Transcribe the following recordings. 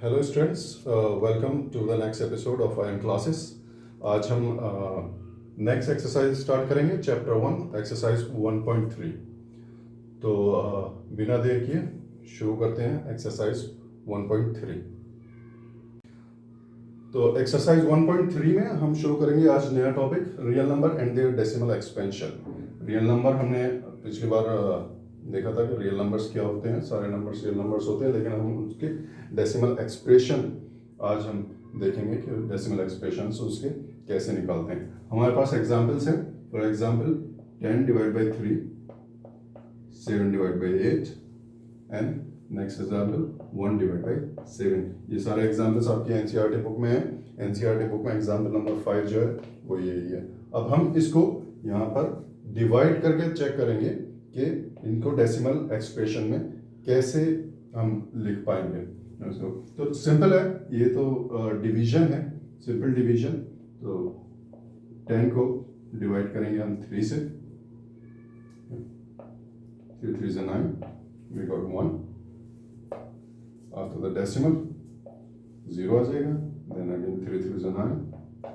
Hello students, welcome to the next episode of I M classes. आज हम next exercise start करेंगे, chapter 1 exercise 1.3। तो बिना देर किए शुरू करते हैं एक्सरसाइज 1.3। तो एक्सरसाइज 1.3 में हम शुरू करेंगे आज नया topic, real number and their decimal expansion. Real number हमने पिछली बार देखा था कि रियल नंबर्स क्या होते हैं। सारे नंबर्स रियल नंबर्स होते हैं, लेकिन हम उसके डेसिमल एक्सप्रेशन आज हम देखेंगे कि डेसिमल एक्सप्रेशन उसके कैसे निकालते हैं। हमारे पास एग्जाम्पल्स हैं। For example 10 divide by 3, 7 divide by 8 and next example 1 divide by 7। ये सारे एग्जाम्पल्स आपके एनसीईआरटी बुक में हैं। एनसीईआरटी बुक में एग्जाम्पल नंबर 5 जो है वो यही है। अब हम इसको यहाँ पर डिवाइड करके चेक करेंगे कि इनको डेसिमल एक्सप्रेशन में कैसे हम लिख पाएंगे। तो सिंपल है, ये तो डिवीजन है, सिंपल डिवीजन। तो 10 को डिवाइड करेंगे हम 3 से, 3 3 is 9, we got 1। After the decimal 0 आ जाएगा, then again 3 3 is 9,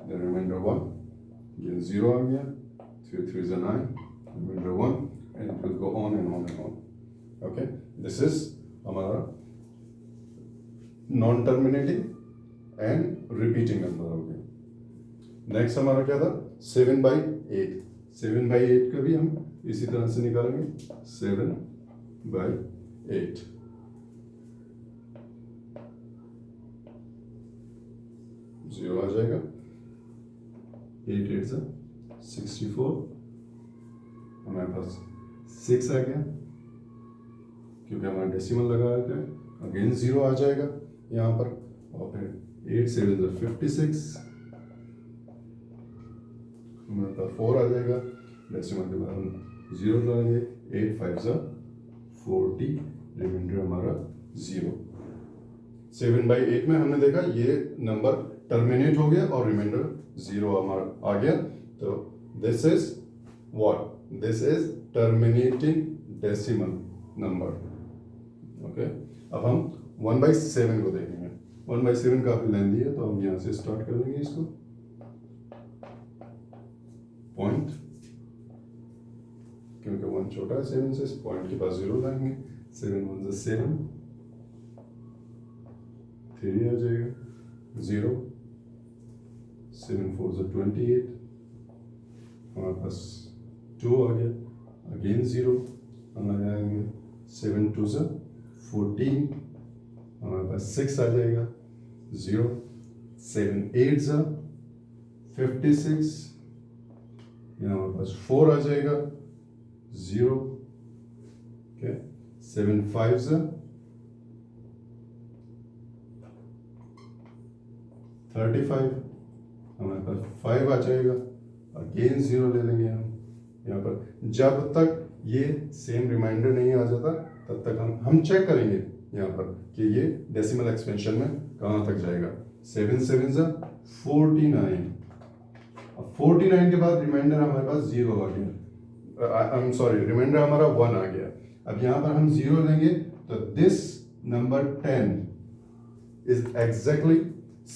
then remainder 1, again 0 आ गया, 3 3 is 9, remainder 1, and it will go on and on and on. Okay, this is हमारा non terminating and repeating number हो गया। Next हमारा क्या था, 7/8। 7/8 का भी हम इसी तरह से निकालेंगे, 7/8। जीरो आ जाएगा, 8 8 से 64, हमारे पास 6 आ गया क्योंकि हमारा डेसिमल लगा है। अगेन 0 आ जाएगा यहाँ पर, और फिर 8 7 is 56, हमारे पास 4 आ जाएगा। डेसिमल के बाद हम 0 लगाएंगे, 8 5 is 40, रिमाइंडर हमारा 0। 7/8 में हमने देखा ये नंबर टर्मिनेट हो गया और रिमाइंडर 0 हमारा आ गया। तो this is what, this is terminating decimal number. Okay, अब हम 1/7 को देखेंगे। 1/7 काफी लेंथी है, तो हम यहाँ से स्टार्ट कर देंगे इसको। पॉइंट, क्योंकि 1 छोटा है 7 से, पॉइंट के पास 0 लाएंगे। 7 1 is 7, 3 आ जाएगा, 0, 7 4 is 28, हमारे पास 2 आ गया, अगेन 0 हम लगाएंगे, 7 2 is 14, हमारे पास 6 आ जाएगा, 0, 7 8 is 56, यहाँ हमारे पास 4 आ जाएगा, 0, okay, 7 5 is 35, हमारे पास 5 आ जाएगा, अगेन 0 ले लेंगे हम यहाँ पर। जब तक ये सेम रिमाइंडर नहीं आ जाता तब तक हम चेक करेंगे यहाँ पर कि ये डेसिमल एक्सपेंशन में कहाँ तक जाएगा। 7 7 is 49, अब 49 के बाद रिमाइंडर हमारे पास 0 आ गया, आई एम सॉरी, रिमाइंडर हमारा 1 आ गया। अब यहाँ पर हम 0 लेंगे तो this number 10 is exactly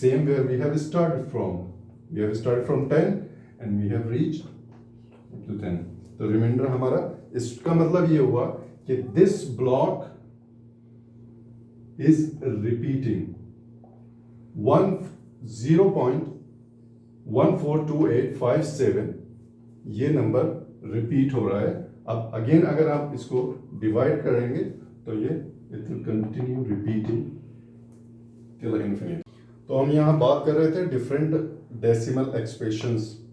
same where we have started from. We have started from 10 and we have reached up to 10. तो रिमाइंडर हमारा, इसका मतलब ये हुआ कि दिस ब्लॉक इज रिपीटिंग 0.142857, ये नंबर रिपीट हो रहा है। अब अगेन अगर आप इसको डिवाइड करेंगे तो ये it will continue repeating till infinity. तो हम यहाँ बात कर रहे थे डिफरेंट डेसिमल एक्सप्रेशंस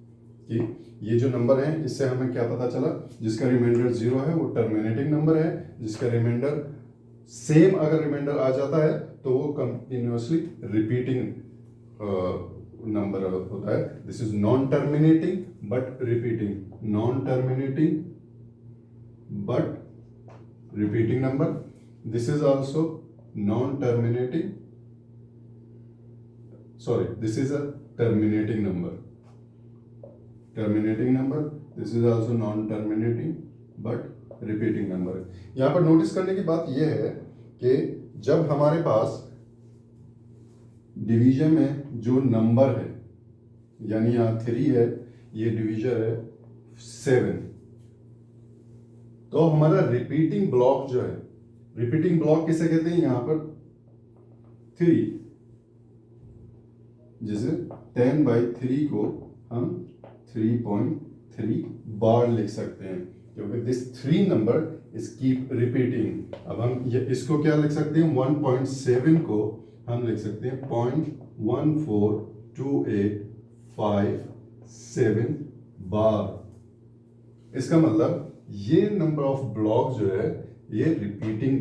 की। ये जो नंबर है इससे हमें क्या पता चला, जिसका रिमाइंडर 0 है वो टर्मिनेटिंग नंबर है, जिसका रिमाइंडर सेम अगर रिमाइंडर आ जाता है तो वो कंटिन्यूअसली रिपीटिंग नंबर होता है। This is non terminating but repeating, non terminating but repeating number. This is also non terminating, sorry, this is a terminating number, terminating number, this is also non-terminating but repeating number। यहाँ पर notice करने की बात यह है कि जब हमारे पास डिवीजन में जो नंबर है, यानी यहाँ 3 है, ये डिवीजन है 7, तो हमारा रिपीटिंग ब्लॉक जो है, रिपीटिंग ब्लॉक किसे कहते हैं, यहाँ पर 3, जैसे 10/3 को हम 3.3 बार लिख सकते हैं, क्योंकि this 3 number is keep repeating. अब हम इसको क्या लिख सकते हैं, 1.7 को हम लिख सकते हैं 0.14285 बार। इसका मतलब ये नंबर ऑफ ब्लॉक जो है ये रिपीटिंग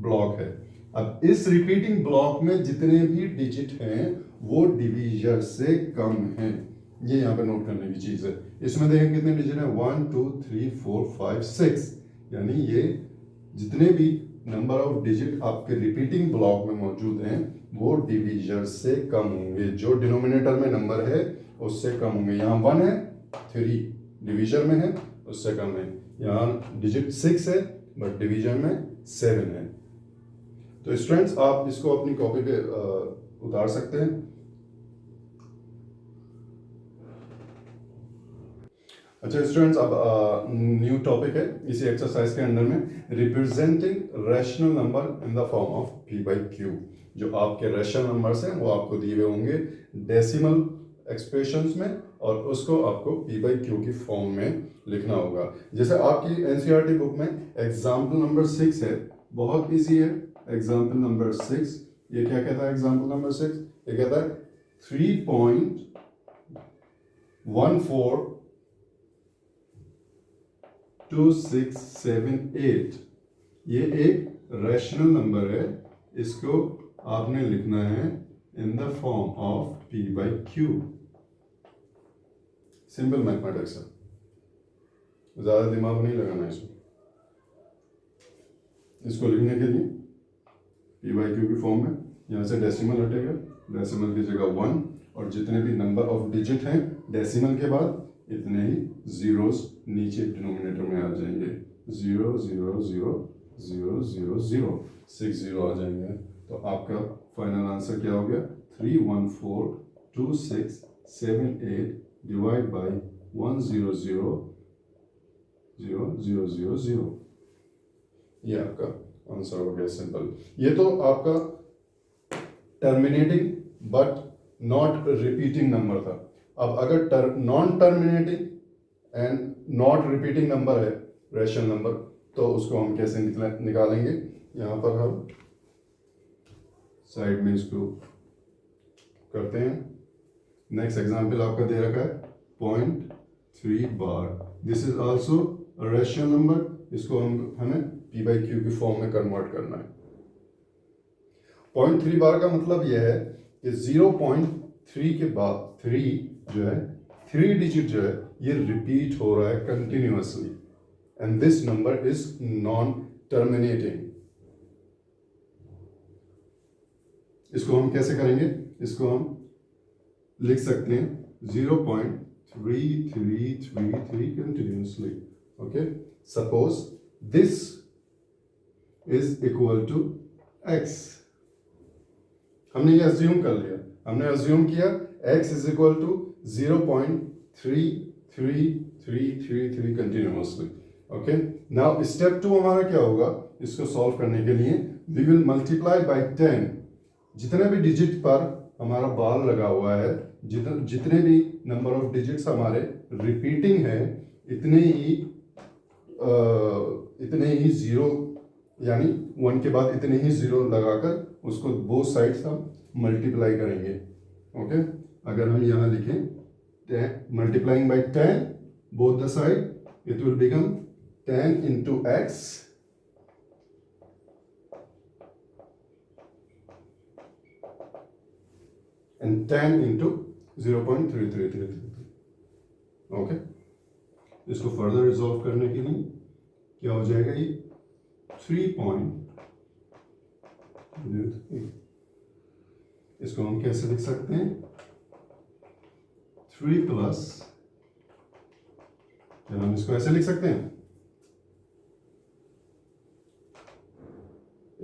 ब्लॉक है। अब इस रिपीटिंग ब्लॉक में जितने भी डिजिट हैं वो डिवीजर से कम हैं, ये यहाँ पे नोट करने की चीज है। इसमें देखें कितने डिजिट हैं, 1 2 3 4 5 6, यानी ये जितने भी नंबर ऑफ डिजिट आपके रिपीटिंग ब्लॉक में मौजूद हैं वो डिवीजर से कम होंगे, जो डिनोमिनेटर में नंबर है उससे कम होंगे। यहाँ 1 है, 3 डिवीजर में है, उससे कम है। यहाँ डिजिट 6 है बट डिवीजन में 7 है। तो स्टूडेंट्स आप इसको अपनी कॉपी पे उतार सकते हैं। अच्छा स्टूडेंट्स, अब न्यू टॉपिक है इसी एक्सरसाइज के अंदर में, representing rational number in the form of p/q। जो आपके रैशनल नंबर्स हैं वो आपको दिए हुए होंगे डेसिमल एक्सप्रेशंस में, और उसको आपको p/q की फॉर्म में लिखना होगा। जैसे आपकी एनसीईआरटी बुक में एग्जाम्पल नंबर 6 है, बहुत इजी है। एग्जाम्पल नंबर 6, ये क्या कहता है, एग्जाम्पल नंबर 6 ये कहता है 3.142678, ये एक रैशनल नंबर है, इसको आपने लिखना है in the form of p/q। Simple mathematics है, ज्यादा दिमाग नहीं लगाना इसमें। इसको लिखने के लिए p/q की फॉर्म में यहाँ से डेसिमल हटेगा, डेसिमल की जगह 1, और जितने भी नंबर ऑफ डिजिट हैं डेसिमल के बाद इतने ही जीरोस नीचे डिनोमिनेटर में आ जाएंगे, 0 0 0 0 0 0 6 0 आ जाएंगे। तो आपका फाइनल आंसर क्या हो गया, 3142678 डिवाइड बाई 1000000। ये आपका आंसर हो गया, सिंपल। ये तो आपका terminating but not repeating number था। अब अगर non terminating and not repeating number है रैशनल नंबर, तो उसको हम कैसे निकालेंगे, यहाँ पर हम साइड में इसको करते हैं। नेक्स्ट एग्जांपल आपका दे रखा है 0.3 bar, this is also rational number, इसको हमें p/q की फॉर्म में कन्वर्ट करना है। 0.3 बार का मतलब यह है कि 0.3 के बाद 3 जो है, 3 डिजिट जो है ये रिपीट हो रहा है continuously, and this number is non terminating. इसको हम कैसे करेंगे, इसको हम लिख सकते हैं 0.3333 continuously. Okay, suppose this is equal to x। हमने ये अज्यूम कर लिया, हमने अज्यूम किया x is equal to 0.33333 continuously. Okay, now step 2 हमारा क्या होगा, इसको सॉल्व करने के लिए वी विल मल्टीप्लाई बाय 10। जितने भी डिजिट पर हमारा बाल लगा हुआ है, जितने भी नंबर ऑफ डिजिट्स हमारे रिपीटिंग है, इतने ही जीरो, यानी 1 के बाद इतने ही जीरो लगाकर उसको बोथ साइड्स हम मल्टीप्लाई करेंगे। ओके, अगर हम यहाँ लिखें multiplying by 10 both the side, it will become 10 into x and 10 into 0.3333। Okay, इसको फर्दर रिजॉल्व करने के लिए क्या हो जाएगा, ये 3.3, इसको हम कैसे लिख सकते हैं, 3 प्लस, हम इसको ऐसे लिख सकते हैं,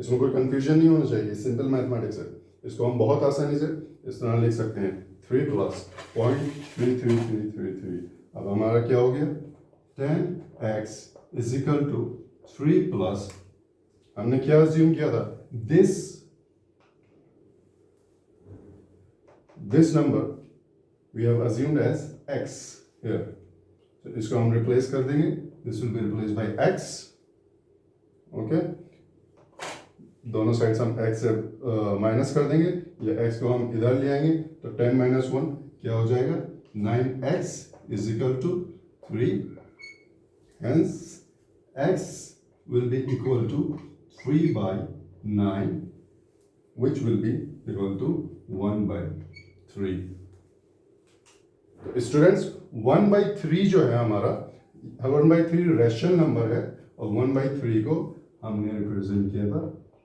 इसमें कोई कंफ्यूजन नहीं होना चाहिए, सिंपल मैथमेटिक्स है। इसको हम बहुत आसानी से इस तरह लिख सकते हैं 3 प्लस 0.33333। अब हमारा क्या हो गया 10x is equal to 3 plus, हमने क्या अज्यूम किया था, this number we have assumed as x here. तो इसको हम रिप्लेस कर देंगे, this will be replace by x। Okay, दोनों साइड हम x से माइनस कर देंगे, या x को हम इधर ले आएंगे तो 10 माइनस 1 क्या हो जाएगा 9x is equal to 3। Hence x will be equal to 3 by 9 which will be equal to 1 by 3। तो स्टूडेंट्स 1 by 3 जो है हमारा 1 by 3 रेशनल नंबर है, और 1 by 3 को हमने रिप्रेजेंट किया था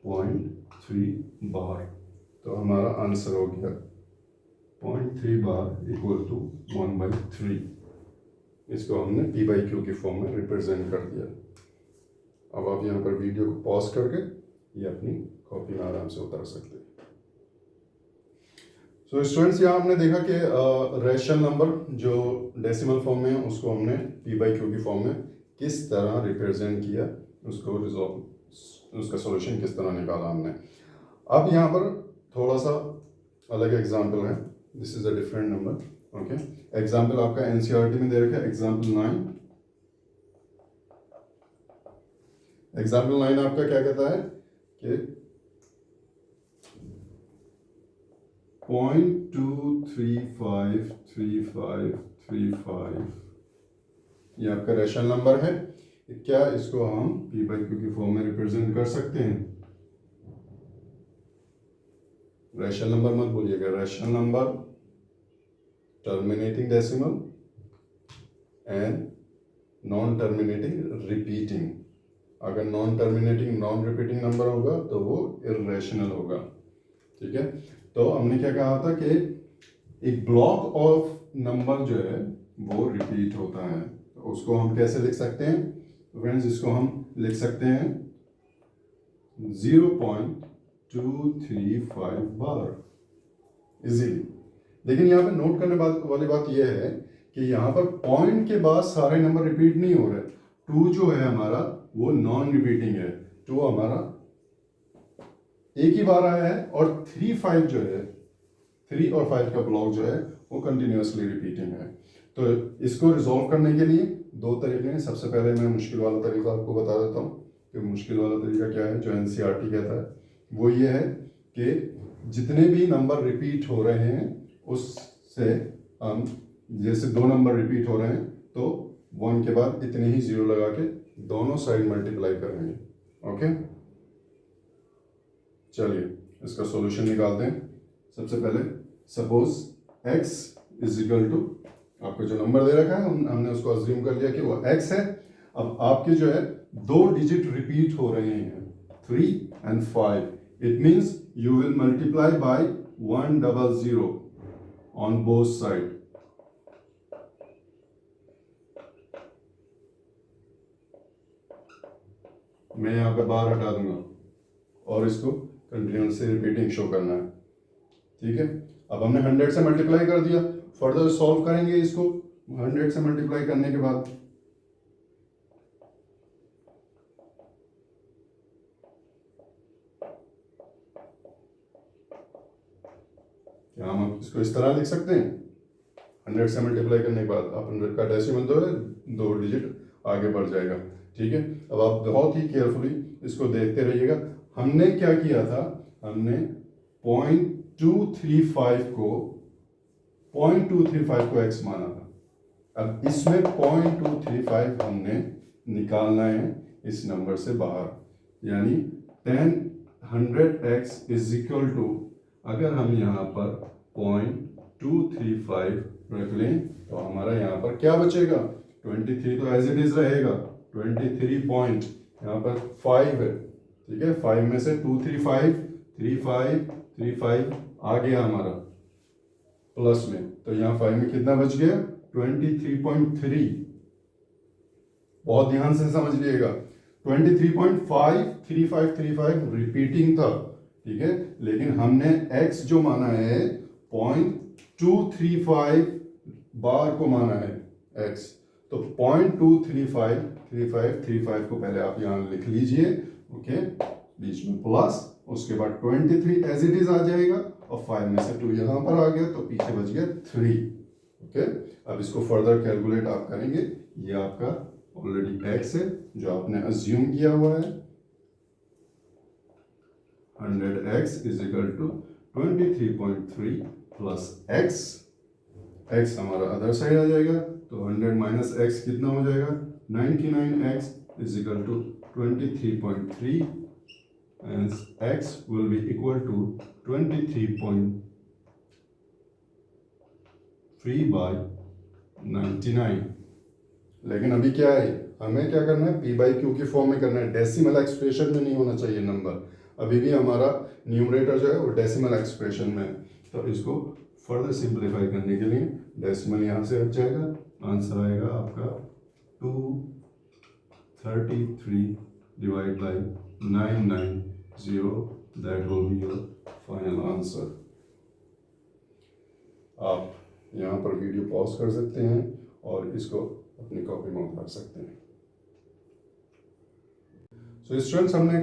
0.3 बार। तो हमारा आंसर हो गया 0.3 बार इक्वल टू 1 by 3। इसको हमने p by q की फॉर्म में रिप्रेजेंट कर दिया। अब आप यहाँ पर वीडियो को पॉज करके ये अपनी कॉपी में आराम से उतार सकते हैं। सो स्टूडेंट्स, यहाँ हमने देखा कि रेशनल नंबर जो डेसिमल फॉर्म में है उसको हमने p by q की फॉर्म में किस तरह रिप्रेजेंट किया, उसको उसका सॉल्यूशन किस तरह निकाला हमने। अब यहाँ पर थोड़ा सा अलग एग्जांपल है, this is a different number. Okay, example आपका एनसीईआरटी में दे रखा है, एग्जांपल 9। एग्जाम्पल 9 आपका क्या कहता है कि 0.2353535 ये आपका रेशनल नंबर है। क्या इसको हम p by q की फॉर्म में रिप्रेजेंट कर सकते हैं? रेशनल नंबर मत बोलिएगा, rational number terminating decimal and non terminating repeating. अगर non terminating non repeating number होगा तो वो इर्रेशनल होगा। ठीक है, तो हमने क्या कहा था कि एक ब्लॉक ऑफ नंबर जो है वो रिपीट होता है, तो उसको हम कैसे लिख सकते हैं? तो फ्रेंड्स, इसको हम लिख सकते हैं 0.235 बार इजीली। लेकिन यहाँ पे नोट करने वाली बात यह है कि यहाँ पर पॉइंट के बाद सारे नंबर रिपीट नहीं हो रहे। 2 जो है हमारा वो नॉन रिपीटिंग है, 2 हमारा एक ही बार आया है, और 3 5 जो है 3 और 5 का ब्लॉक जो है वो कंटिन्यूसली रिपीटिंग है। तो इसको रिजॉल्व करने के लिए 2 तरीके हैं। सबसे पहले मैं मुश्किल वाला तरीका आपको बता देता हूँ कि मुश्किल वाला तरीका क्या है जो एनसीईआरटी कहता है। वो ये है कि जितने भी नंबर रिपीट हो रहे हैं उससे हम, जैसे 2 नंबर रिपीट हो रहे हैं तो 1 के बाद इतने ही 0 लगा के दोनों साइड मल्टीप्लाई करेंगे। ओके, चलिए इसका सॉल्यूशन निकालते हैं। सबसे पहले suppose x is equal to, आपको जो नंबर दे रखा है हमने उसको अज्यूम कर लिया कि वो x है। अब आपके जो है 2 डिजिट रिपीट हो रहे हैं 3 and 5, it means you will multiply by 100 on both side. मैं यहाँ पे बाहर हटा दूंगा और इसको कंटिन्यूसली रिपीटिंग शो करना है। ठीक है, अब हमने 100 से मल्टीप्लाई कर दिया, फर्दर सॉल्व करेंगे इसको 100 से मल्टीप्लाई करने के बाद। क्या हम इसको इस तरह लिख सकते हैं? 100 से मल्टीप्लाई करने के बाद आप 100 का डेसिमल जो है 2 डिजिट आगे बढ़ जाएगा। ठीक है, अब आप बहुत ही केयरफुली इसको देखते रहिएगा। हमने क्या किया था, हमने 0.235 को x माना था। अब इसमें 0.235 हमने निकालना है इस नंबर से बाहर, यानी 100x इज इक्वल टू, अगर हम यहाँ पर 0.235 रख लें तो हमारा यहाँ पर क्या बचेगा? 23 तो एज इट इज रहेगा, 23 पॉइंट यहाँ पर 5 है। ठीक है, 5 में से 235 35 35 आ गया हमारा प्लस में, तो यहाँ 5 में कितना बच गया? 23.3। बहुत ध्यान से समझ लीजिएगा, 23.53535 रिपीटिंग था, ठीक है, लेकिन हमने x जो माना है 0.235 बार को माना है x, तो 0.23535 को पहले आप यहाँ लिख लीजिए, ओके, बीच में प्लस, उसके बाद 23 एज इट इज आ जाएगा और 5 में से 2 यहाँ पर आ गया तो पीछे बच गया 3, ओके। अब इसको फर्दर कैलकुलेट आप करेंगे, ये आपका ऑलरेडी x है जो आपने अज्यूम किया हुआ है, 100x is equal to 23.3 plus x, x हमारा अदर साइड आ जाएगा तो 100 माइनस x कितना हो जाएगा, 99x is equal to 23.3 and x will be equal to 23.3 by 99। लेकिन अभी क्या है, हमें क्या करना है, p बाई क्यू की फॉर्म में करना है, डेसिमल एक्सप्रेशन में नहीं होना चाहिए नंबर। अभी भी हमारा न्यूमरेटर जो है वो डेसिमल एक्सप्रेशन में है, तो इसको फर्दर सिंप्लीफाई करने के लिए डेसिमल यहाँ से हट जाएगा, आंसर आएगा आपका 233 divide by 990, that will be your final answer. आप यहाँ पर वीडियो पॉज कर सकते हैं और इसको अपनी कॉपी में उतार सकते हैं। सो स्टूडेंट्स, हमने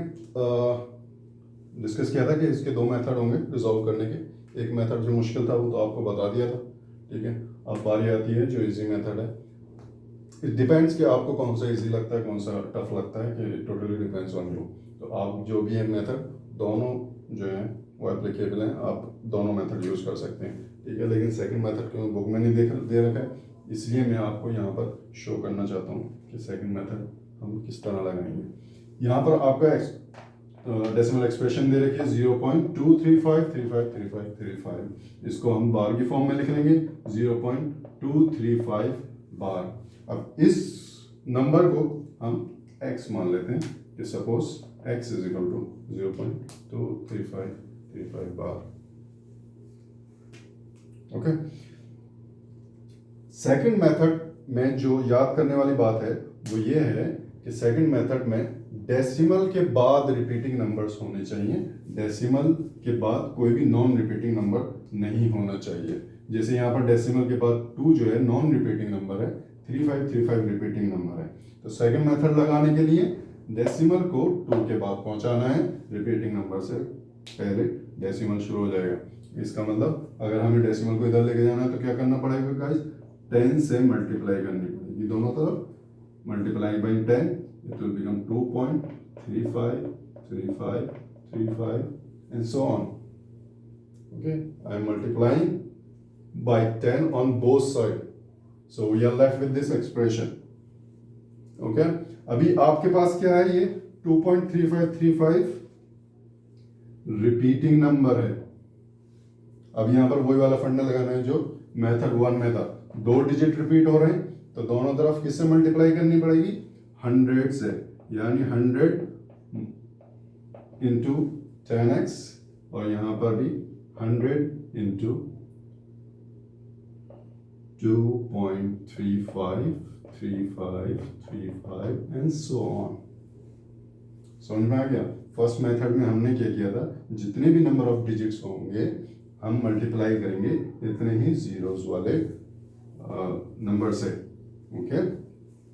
डिस्कस किया था कि इसके 2 मेथड होंगे रिजॉल्व करने के। एक मेथड जो मुश्किल था वो तो आपको बता दिया था, ठीक है। अब बारी आती है जो इजी मेथड है। इट डिपेंड्स कि आपको कौन सा इजी लगता है, कौन सा टफ लगता है, कि टोटली डिपेंड्स ऑन यू। तो आप जो भी है मेथड, दोनों जो हैं वो एप्लीकेबल हैं, आप दोनों मेथड यूज़ कर सकते हैं, ठीक है। लेकिन सेकंड मेथड क्यों बुक में नहीं दे रखा है, इसलिए मैं आपको यहाँ पर शो करना चाहता हूँ कि सेकंड मेथड हम किस तरह लगाएंगे। यहाँ पर आपका डेसिमल एक्सप्रेशन दे रखी है 0.2353535, इसको हम बार की फॉर्म में लिख लेंगे 0.235 बार। अब इस नंबर को हम x मान लेते हैं कि suppose x is equal to 0.23535 बार, ओके। सेकंड मेथड में जो याद करने वाली बात है वो ये है कि सेकंड मेथड में डेसिमल के बाद रिपीटिंग नंबर्स होने चाहिए, डेसिमल के बाद कोई भी नॉन रिपीटिंग नंबर नहीं होना चाहिए। जैसे यहाँ पर डेसिमल के बाद 2 जो है नॉन रिपीटिंग नंबर है, 3535 रिपीटिंग नंबर है। तो सेकंड मेथड लगाने के लिए डेसिमल को 2 के बाद पहुंचाना है, रिपीटिंग नंबर से पहले डेसिमल शुरू हो जाएगा। इसका मतलब अगर हमें डेसिमल को इधर लेके जाना है तो क्या करना पड़ेगा गाइस, 10 से मल्टीप्लाई करनी पड़ेगी दोनों तरफ, multiply by 10 it will become 2.353535 and so on, okay। I am multiplying by 10 on both sides, so we are left with this expression, okay। अभी आपके पास क्या है, ये 2.3535 रिपीटिंग नंबर है। अब यहाँ पर वही वाला फंडा लगाना है जो मेथड 1 में था, 2 डिजिट रिपीट हो रहे हैं तो दोनों तरफ किससे मल्टीप्लाई करनी पड़ेगी, 100 से, यानी 100 इंटू 10x, और यहाँ पर भी 100 इंटू 2.353535 एंड सो ऑन। समझ में आ गया। फर्स्ट मेथड में हमने क्या किया था, जितने भी नंबर ऑफ डिजिट्स होंगे हम मल्टीप्लाई करेंगे इतने ही जीरोस वाले नंबर से, okay.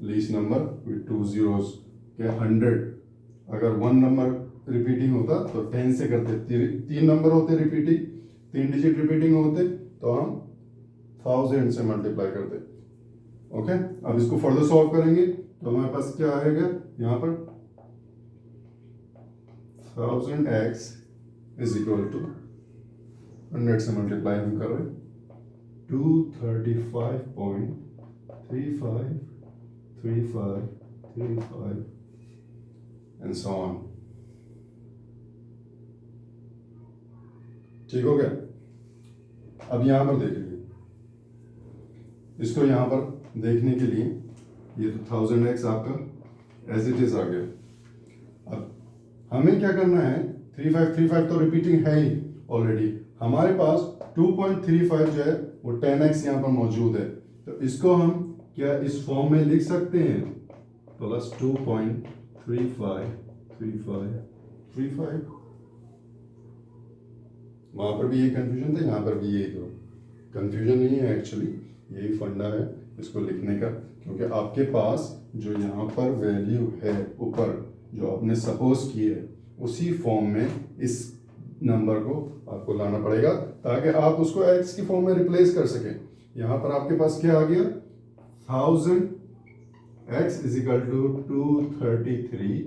Least number with 2 zeros के 100, अगर 1 नंबर रिपीटिंग होता तो 10 से करते, 3 नंबर होते रिपीटिंग, 3 डिजिट रिपीटिंग होते तो हम 1000 से मल्टीप्लाई करते, ओके। अब इसको फर्दर सॉल्व करेंगे तो हमारे पास क्या आएगा, यहाँ पर 1000x इज इक्वल टू 100 से मल्टीप्लाई हम कर रहे हैं 235.3535 and so on। ठीक हो गया। अब यहां पर देख लीजिए, इसको यहां पर देखने के लिए ये तो 1000x आपका एज इट इज आ गया। अब हमें क्या करना है, 3535 तो रिपीटिंग है ही ऑलरेडी, हमारे पास 2.35 जो है वो 10x यहाँ पर मौजूद है, तो इसको हम क्या इस फॉर्म में लिख सकते हैं, प्लस 2.35 35 वहाँ पर भी ये कंफ्यूजन था, यहाँ पर भी यही तो कंफ्यूजन नहीं है एक्चुअली, यही फंडा है इसको लिखने का, क्योंकि आपके पास जो यहाँ पर वैल्यू है ऊपर जो आपने सपोज की है उसी फॉर्म में इस नंबर को आपको लाना पड़ेगा ताकि आप उसको एक्स की फॉर्म में रिप्लेस कर सकें। यहाँ पर आपके पास क्या आ गया 1000 x is equal to 233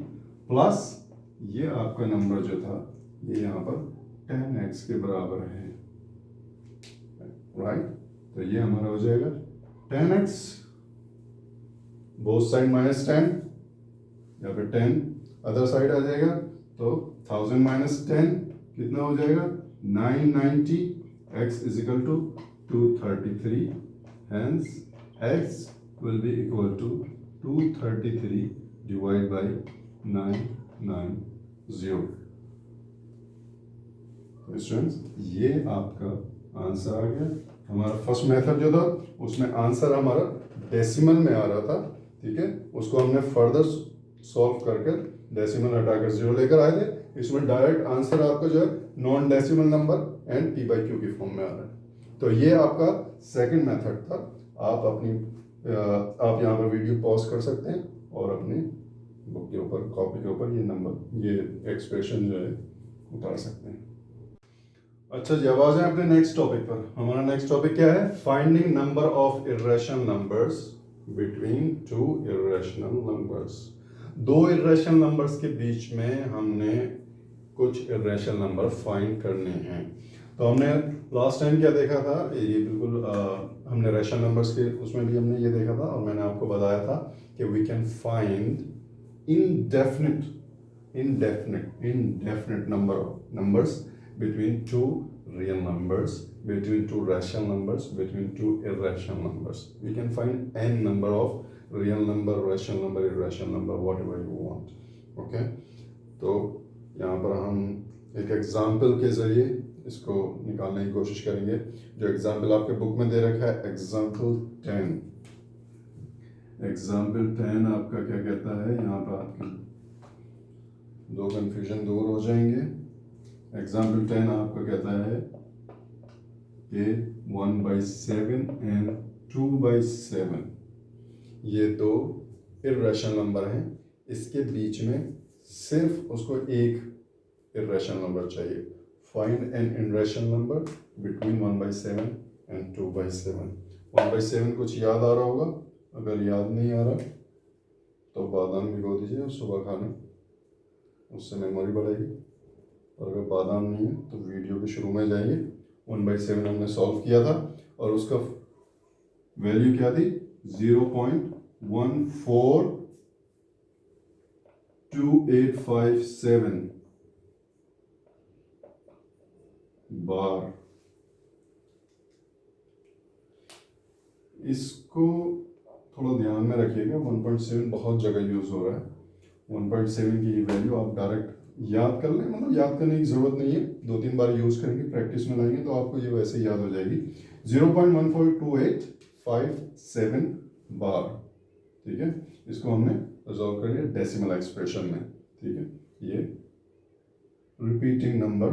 plus ये आपका नंबर जो था ये यहाँ पर 10x के बराबर है, राइट। तो ये हमारा हो जाएगा 10x बोथ साइड -10 या फिर 10 अदर साइड आ जाएगा, तो 1000 -10 कितना हो जाएगा 990 x is equal to 233, hence x will be equal to 233 divided by 990। तो स्टूडेंट्स ये आपका आंसर आ गया। हमारा फर्स्ट मेथड जो था उसमें आंसर हमारा डेसिमल में आ रहा था, ठीक है, उसको हमने फर्दर सॉल्व करके डेसिमल हटाकर 0 लेकर आए थे। इसमें डायरेक्ट आंसर आपका जो है non decimal number and p/q की फॉर्म में आ रहा है। तो ये आपका सेकंड मेथड था। आप यहाँ पर वीडियो पॉज कर सकते हैं और अपनी बुक के ऊपर कॉपी के ऊपर ये नंबर ये एक्सप्रेशन जो है उतार सकते हैं। अच्छा जी, अब आ जाए अपने नेक्स्ट टॉपिक पर। हमारा नेक्स्ट टॉपिक क्या है, finding number of irrational numbers between two irrational numbers. दो इर्रेशनल नंबर्स के बीच में हमने कुछ इर्रेशनल नंबर फाइंड करने हैं। तो हमने लास्ट टाइम क्या देखा था, ये बिल्कुल हमने रेशनल नंबर्स के उसमें भी हमने ये देखा था और मैंने आपको बताया था कि we can find indefinite numbers between two real numbers, between two rational numbers, between two irrational numbers. We can find n number of real number, rational number, irrational number, whatever you want. Okay? तो यहाँ पर हम एक example के ज़रिए इसको निकालने की कोशिश करेंगे। जो एग्जाम्पल आपके बुक में दे रखा है एग्जाम्पल 10। एग्जाम्पल 10 आपका क्या कहता है, यहाँ पर आपकी दो कन्फ्यूजन दूर हो जाएंगे। एग्जाम्पल 10 आपका कहता है कि 1/7 एंड 2/7 ये दो इर्रेशनल नंबर हैं, इसके बीच में सिर्फ उसको एक इर्रेशनल नंबर चाहिए। Find N irrational number between 1/7 and 2/7। 1/7 कुछ याद आ रहा होगा, अगर याद नहीं आ रहा तो बादाम भिगो दीजिए सुबह खाने, उससे मेमोरी बढ़ेगी। और अगर बादाम नहीं है तो वीडियो के शुरू में जाइए। 1/7 हमने सॉल्व किया था और उसका वैल्यू क्या थी 0.142857 बार। इसको थोड़ा ध्यान में रखिएगा, 1.7 बहुत जगह यूज हो रहा है। 1.7 की वैल्यू आप डायरेक्ट याद कर लें, मतलब याद करने की ज़रूरत नहीं है, 2-3 बार यूज़ करेंगे, प्रैक्टिस में लाएंगे तो आपको ये वैसे ही याद हो जाएगी। 0.142857 बार, ठीक है। इसको हमने रिजॉल्व कर लिया डेसिमल एक्सप्रेशन में, ठीक है। ये repeating number,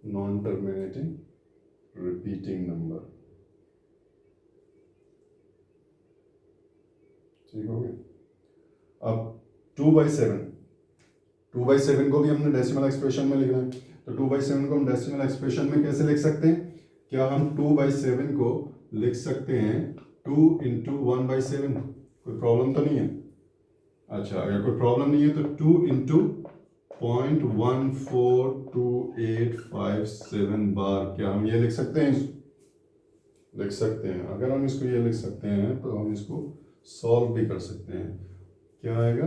non terminating repeating number, ठीक हो गया। अब 2/7 को भी हमने डेसिमल एक्सप्रेशन में लिखना है, तो 2/7 को हम डेसिमल एक्सप्रेशन में कैसे लिख सकते हैं? क्या हम 2/7 को लिख सकते हैं 2 × 1/7? कोई प्रॉब्लम तो नहीं है? अच्छा, अगर कोई प्रॉब्लम नहीं है तो 2 × 0.142857 बार, क्या हम ये लिख सकते हैं? लिख सकते हैं। अगर हम इसको ये लिख सकते हैं तो हम इसको सॉल्व भी कर सकते हैं। क्या आएगा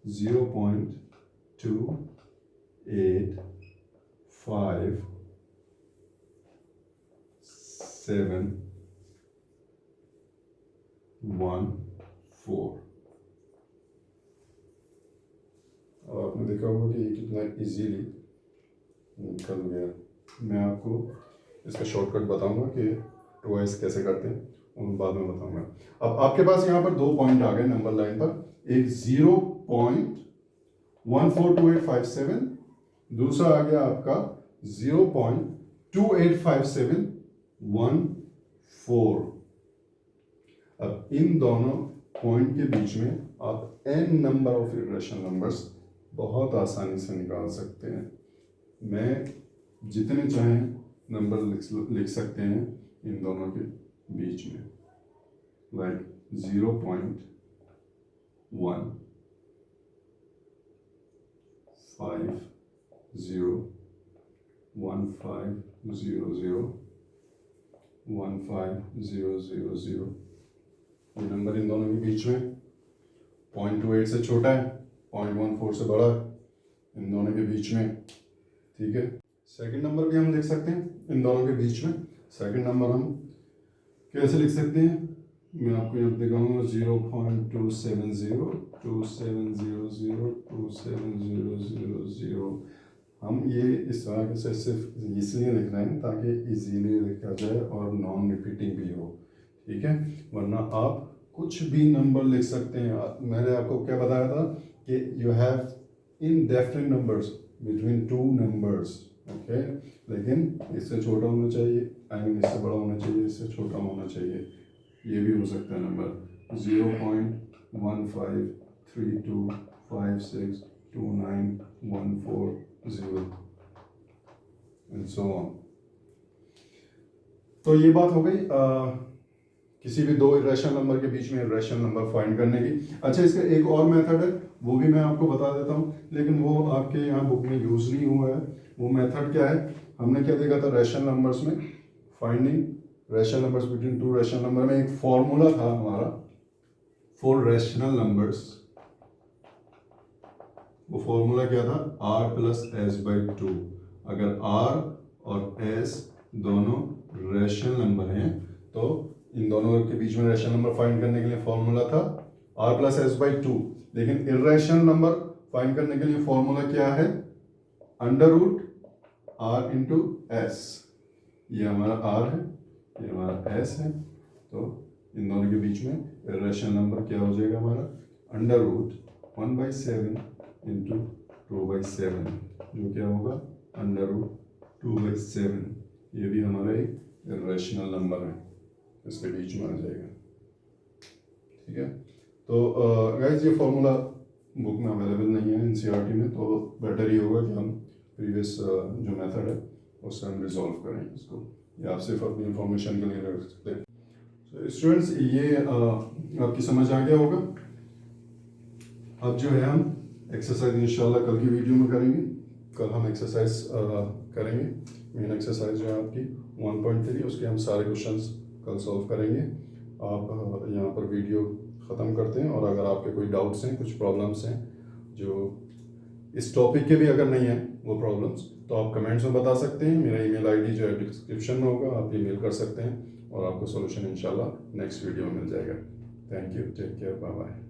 0.285714। और आपने देखा होगा कि ये कितना इजीली निकल गया। मैं आपको इसका शॉर्टकट बताऊंगा कि 2s कैसे करते हैं, उन बाद में बताऊंगा। अब आपके पास यहाँ पर 2 पॉइंट आ गए नंबर लाइन पर, एक 0.142857, दूसरा आ गया आपका 0.285714। अब इन दोनों पॉइंट के बीच में आप n number of irrational numbers बहुत आसानी से निकाल सकते हैं। मैं जितने चाहें नंबर लिख सकते हैं इन दोनों के बीच में, लाइक 0.1 5 0 1 5 0 0 1 5 0 0 0। ये नंबर इन दोनों के बीच में 0.28 से छोटा है, 0.14 से बड़ा है, इन दोनों के बीच में। ठीक है, सेकंड नंबर भी हम लिख सकते हैं इन दोनों के बीच में। सेकंड नंबर हम कैसे लिख सकते हैं, मैं आपको यहाँ दिखाऊंगा 0.270027002700। हम ये इस तरह से सिर्फ इसलिए लिख रहे हैं ताकि इजीली लिखा जाए और नॉन रिपीटिंग भी हो। ठीक है, वरना आप कुछ भी नंबर लिख सकते हैं। मैंने आपको क्या बताया था कि you have indefinite numbers between two numbers. Okay, लेकिन इससे छोटा होना चाहिए, आई मीन इससे बड़ा होना चाहिए, इससे छोटा होना चाहिए। ये भी हो सकता है नंबर 0.1532562914 एंड सो ऑन। तो ये बात हो गई किसी भी दो इरेशनल नंबर के बीच में इरेशनल नंबर फाइंड करने की। अच्छा, इसका एक और मेथड है, वो भी मैं आपको बता देता हूँ, लेकिन वो आपके यहाँ बुक में यूज नहीं हुआ है। वो मेथड क्या है, हमने क्या देखा था रैशनल नंबर्स में, finding rational numbers between two rational number में एक फॉर्मूला था हमारा फॉर रैशनल नंबर्स। वो फॉर्मूला क्या था, r + s/2। अगर r और s दोनों रैशनल नंबर हैं तो इन दोनों के बीच में रैशनल नंबर फाइंड करने के लिए फॉर्मूला था r + s/2। लेकिन इररेशनल नंबर फाइंड करने के लिए फॉर्मूला क्या है, √r × s। ये हमारा r है, ये हमारा s है, तो इन दोनों के बीच में इररेशनल नंबर क्या हो जाएगा हमारा, √1/7 × 2/7, जो क्या होगा √2/7। ये भी हमारा एक इररेशनल नंबर है, इसके बीच में आ जाएगा। ठीक है, तो गाइस ये फॉर्मूला बुक में अवेलेबल नहीं है एनसीईआरटी में, तो बेटर ही होगा कि हम प्रीवियस जो मेथड है उससे हम रिजॉल्व करें इसको, या आप सिर्फ अपनी इंफॉर्मेशन के लिए रख सकते हैं। तो स्टूडेंट्स ये आपकी समझ आ गया होगा। अब जो है हम एक्सरसाइज इंशाल्लाह कल की वीडियो में करेंगे। कल हम एक्सरसाइज करेंगे, मेन एक्सरसाइज जो है आपकी 1.3, उसके हम सारे क्वेश्चंस कल सॉल्व करेंगे। आप यहाँ पर वीडियो ख़त्म करते हैं, और अगर आपके कोई डाउट्स हैं, कुछ प्रॉब्लम्स हैं जो इस टॉपिक के भी अगर नहीं है वो प्रॉब्लम्स, तो आप कमेंट्स में बता सकते हैं। मेरा ईमेल आईडी जो है डिस्क्रिप्शन में होगा, आप ईमेल कर सकते हैं और आपको सॉल्यूशन इंशाल्लाह नेक्स्ट वीडियो में मिल जाएगा। Thank you, take care, bye bye.